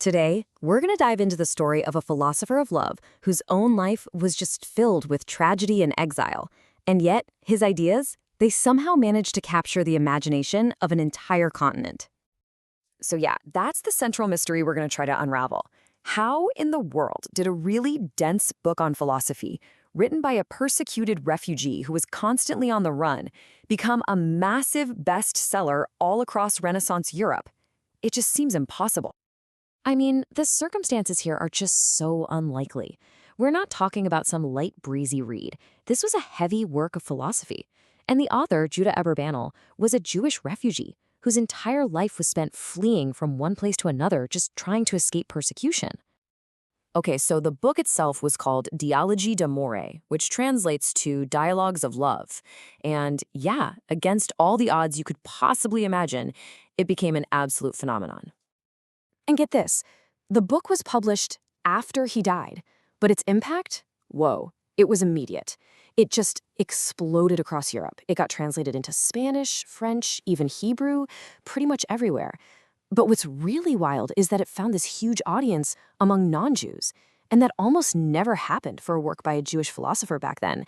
Today, we're going to dive into the story of a philosopher of love whose own life was just filled with tragedy and exile. And yet, his ideas, they somehow managed to capture the imagination of an entire continent. So yeah, that's the central mystery we're going to try to unravel. How in the world did a really dense book on philosophy, written by a persecuted refugee who was constantly on the run, become a massive bestseller all across Renaissance Europe? It just seems impossible. I mean, the circumstances here are just so unlikely. We're not talking about some light, breezy read. This was a heavy work of philosophy. And the author, Judah Abrabanel, was a Jewish refugee whose entire life was spent fleeing from one place to another, just trying to escape persecution. Okay, so the book itself was called Dialogi d'amore, which translates to Dialogues of Love. And yeah, against all the odds you could possibly imagine, it became an absolute phenomenon. And get this, the book was published after he died, but its impact, whoa, it was immediate. It just exploded across Europe. It got translated into Spanish, French, even Hebrew, pretty much everywhere. But what's really wild is that it found this huge audience among non-Jews, and that almost never happened for a work by a Jewish philosopher back then.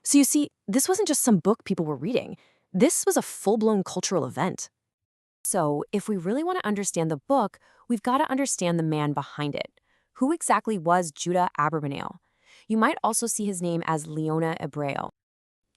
So you see, this wasn't just some book people were reading. This was a full-blown cultural event. So if we really want to understand the book, we've got to understand the man behind it. Who exactly was Judah Abrabanel? You might also see his name as Leona Hebreo.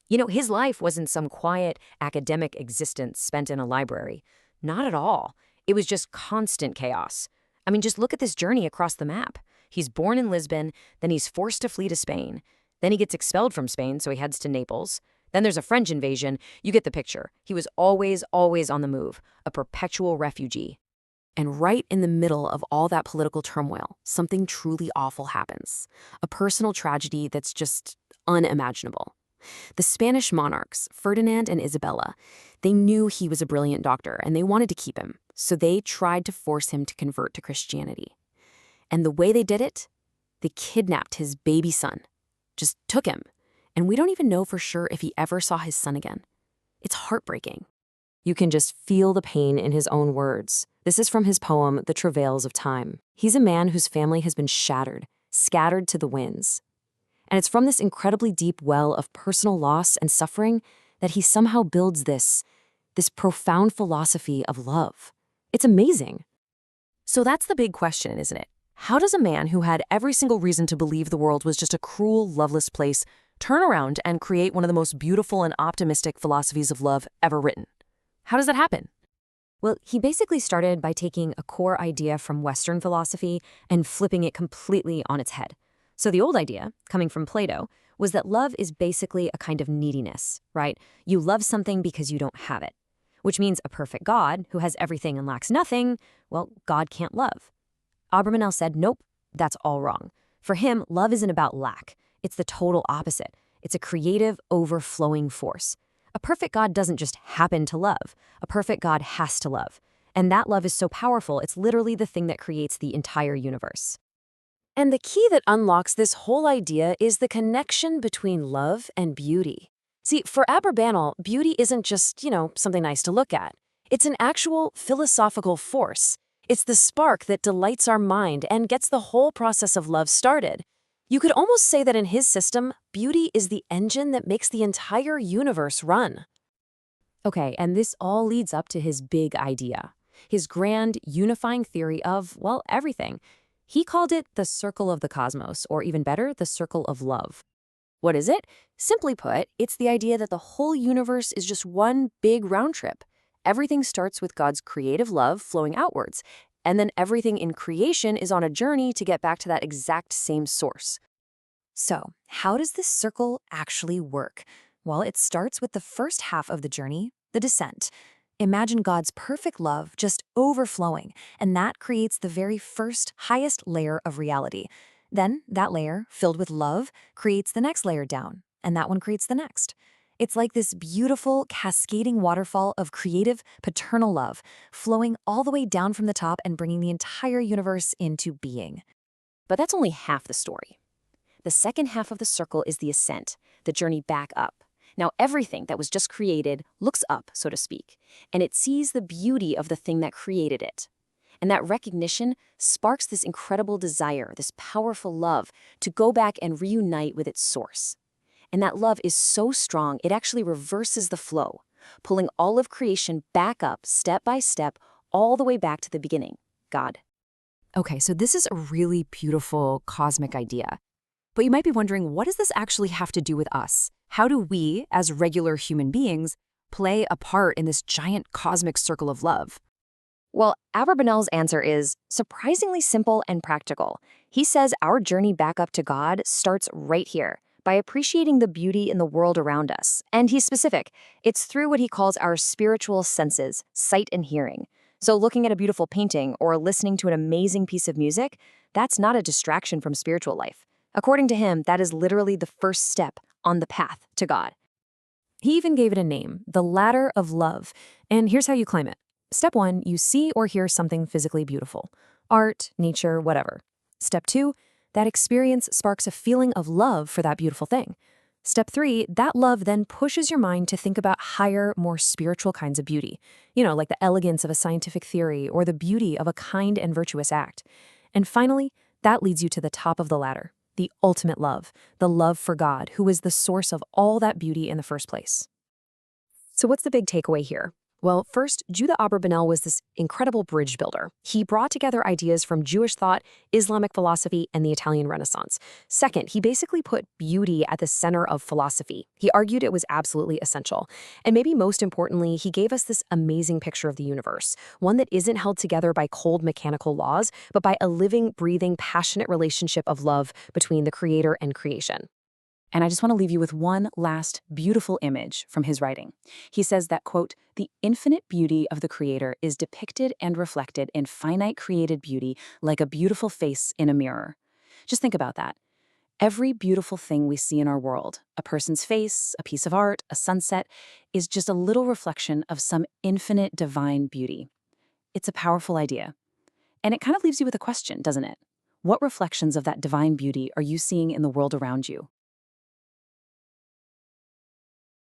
You know, his life wasn't some quiet academic existence spent in a library. Not at all. It was just constant chaos. I mean, just look at this journey across the map. He's born in Lisbon, then he's forced to flee to Spain. Then he gets expelled from Spain, so he heads to Naples. Then there's a French invasion. You get the picture. He was always on the move, a perpetual refugee. And right in the middle of all that political turmoil, something truly awful happens. A personal tragedy that's just unimaginable. The Spanish monarchs, Ferdinand and Isabella, they knew he was a brilliant doctor and they wanted to keep him, so they tried to force him to convert to Christianity. And the way they did it, they kidnapped his baby son, just took him. And we don't even know for sure if he ever saw his son again. It's heartbreaking. You can just feel the pain in his own words. This is from his poem, The Travails of Time. He's a man whose family has been shattered, scattered to the winds. And it's from this incredibly deep well of personal loss and suffering that he somehow builds this profound philosophy of love. It's amazing. So that's the big question, isn't it? How does a man who had every single reason to believe the world was just a cruel, loveless place turn around and create one of the most beautiful and optimistic philosophies of love ever written? How does that happen? Well, he basically started by taking a core idea from Western philosophy and flipping it completely on its head. So the old idea, coming from Plato, was that love is basically a kind of neediness, right? You love something because you don't have it, which means a perfect God who has everything and lacks nothing, well, God can't love. Abrabanel said, nope, that's all wrong. For him, love isn't about lack. It's the total opposite. It's a creative, overflowing force. A perfect God doesn't just happen to love. A perfect God has to love. And that love is so powerful, it's literally the thing that creates the entire universe. And the key that unlocks this whole idea is the connection between love and beauty. See, for Abrabanel, beauty isn't just, something nice to look at. It's an actual philosophical force. It's the spark that delights our mind and gets the whole process of love started. You could almost say that in his system, beauty is the engine that makes the entire universe run. Okay, and this all leads up to his big idea, his grand unifying theory of, well, everything. He called it the circle of the cosmos, or even better, the circle of love. What is it? Simply put, it's the idea that the whole universe is just one big round trip. Everything starts with God's creative love flowing outwards, and then everything in creation is on a journey to get back to that exact same source. So, how does this circle actually work? Well, it starts with the first half of the journey, the descent. Imagine God's perfect love just overflowing, and that creates the very first, highest layer of reality. Then, that layer, filled with love, creates the next layer down, and that one creates the next. It's like this beautiful, cascading waterfall of creative, paternal love, flowing all the way down from the top and bringing the entire universe into being. But that's only half the story. The second half of the circle is the ascent, the journey back up. Now, everything that was just created looks up, so to speak, and it sees the beauty of the thing that created it. And that recognition sparks this incredible desire, this powerful love, to go back and reunite with its source. And that love is so strong, it actually reverses the flow, pulling all of creation back up, step by step, all the way back to the beginning, God. Okay, so this is a really beautiful cosmic idea. But you might be wondering, what does this actually have to do with us? How do we, as regular human beings, play a part in this giant cosmic circle of love? Well, Abrabanel's answer is surprisingly simple and practical. He says our journey back up to God starts right here, by appreciating the beauty in the world around us. And he's specific. It's through what he calls our spiritual senses, sight and hearing. So looking at a beautiful painting or listening to an amazing piece of music, that's not a distraction from spiritual life. According to him, that is literally the first step on the path to God. He even gave it a name, the ladder of love. And here's how you climb it. Step 1, you see or hear something physically beautiful. Art, nature, whatever. Step 2, that experience sparks a feeling of love for that beautiful thing. Step 3, that love then pushes your mind to think about higher, more spiritual kinds of beauty. Like the elegance of a scientific theory or the beauty of a kind and virtuous act. And finally, that leads you to the top of the ladder, the ultimate love, the love for God, who is the source of all that beauty in the first place. So what's the big takeaway here? Well, first, Judah Abrabanel was this incredible bridge builder. He brought together ideas from Jewish thought, Islamic philosophy, and the Italian Renaissance. Second, he basically put beauty at the center of philosophy. He argued it was absolutely essential. And maybe most importantly, he gave us this amazing picture of the universe, one that isn't held together by cold mechanical laws, but by a living, breathing, passionate relationship of love between the creator and creation. And I just want to leave you with one last beautiful image from his writing. He says that, quote, "The infinite beauty of the Creator is depicted and reflected in finite created beauty like a beautiful face in a mirror." Just think about that. Every beautiful thing we see in our world, a person's face, a piece of art, a sunset, is just a little reflection of some infinite divine beauty. It's a powerful idea. And it kind of leaves you with a question, doesn't it? What reflections of that divine beauty are you seeing in the world around you?